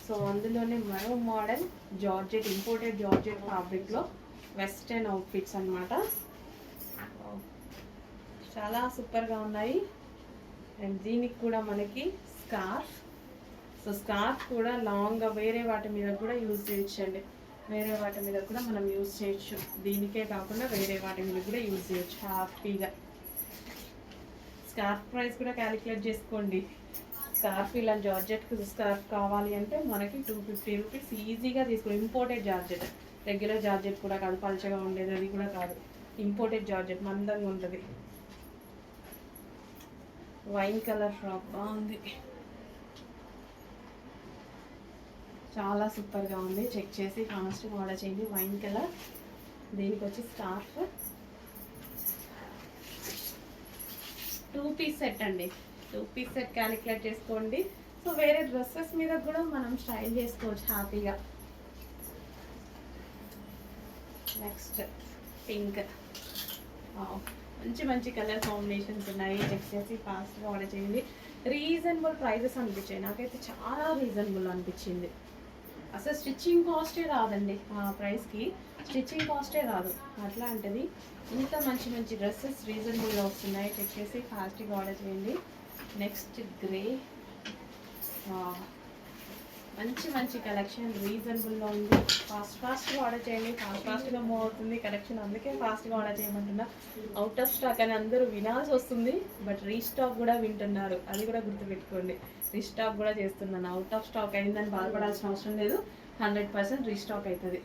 So అందులోనే మరో model georgette, imported georgette ఫ్యాబ్రిక్లో వెస్టర్న్ అవుట్ఫిట్స్ అనమాట. చాలా సూపర్గా ఉన్నాయి. అండ్ దీనికి కూడా మనకి స్కార్ఫ్. సో స్కార్ఫ్ కూడా లాంగ్గా వేరే వాటి మీద కూడా యూజ్ చేయొచ్చండి. వేరే వాటి మీద కూడా మనం యూజ్ చేయొచ్చు. దీనికే కాకుండా వేరే వాటి మీద కూడా యూజ్ చేయొచ్చు హ్యాపీగా. స్కార్ఫ్ ప్రైస్ కూడా క్యాలిక్యులేట్ చేసుకోండి. స్కార్ఫ్ ఇలా జార్జెట్కి స్కార్ఫ్ కావాలి అంటే మనకి 250 రూపీస్ ఈజీగా తీసుకోండి. ఇంపోర్టెడ్ జార్జెట్, రెగ్యులర్ జార్జెట్ కూడా కాదు, పల్చగా ఉండేది అది కూడా కాదు. ఇంపోర్టెడ్ జార్జెట్ మందంగా ఉంటుంది. వైన్ కలర్ ఫ్రాక్ బాగుంది, చాలా సూపర్గా ఉంది. చెక్ చేసి ఫాస్ట్గా ఆర్డర్ చేయండి. వైన్ కలర్, దీనికి వచ్చి స్కార్ఫ్ 2 పీస్ సెట్ అండి. 2 పీస్ సెట్ క్యాలిక్యులేట్ చేసుకోండి. సో వేరే డ్రెస్సెస్ మీద కూడా మనం స్టైల్ చేసుకోవచ్చు హ్యాపీగా. నెక్స్ట్ పింక్, మంచి మంచి కలర్ కాంబినేషన్స్ ఉన్నాయి. చెక్ చేసి ఫాస్ట్గా ఆర్డర్ చేయండి. రీజనబుల్ ప్రైజెస్ అనిపించాయి, నాకైతే చాలా రీజనబుల్ అనిపించింది. అసలు స్టిచ్చింగ్ కాస్టే రాదండి ఆ ప్రైస్కి, స్టిచ్చింగ్ కాస్టే రాదు. అట్లాంటిది ఇంత మంచి మంచి డ్రెస్సెస్ రీజనబుల్గా వస్తున్నాయి. చెక్ చేసి ఫాస్ట్గా ఆర్డర్ చేయండి. నెక్స్ట్ గ్రే, మంచి మంచి కలెక్షన్ రీజనబుల్లో ఉంది. ఫాస్ట్గా ఆర్డర్ చేయండి. ఫాస్ట్గా మూవ్ అవుతుంది కలెక్షన్, అందుకే ఫాస్ట్గా ఆర్డర్ చేయమంటున్నా. అవుట్ ఆఫ్ స్టాక్ అని అందరూ వినాల్సి వస్తుంది, బట్ రీస్టాక్ కూడా వింటున్నారు, అది కూడా గుర్తుపెట్టుకోండి. రీస్టాక్ కూడా చేస్తున్నాను. అవుట్ ఆఫ్ స్టాక్ అయిందని బాధపడాల్సిన అవసరం లేదు, 100% రీస్టాక్ అవుతుంది.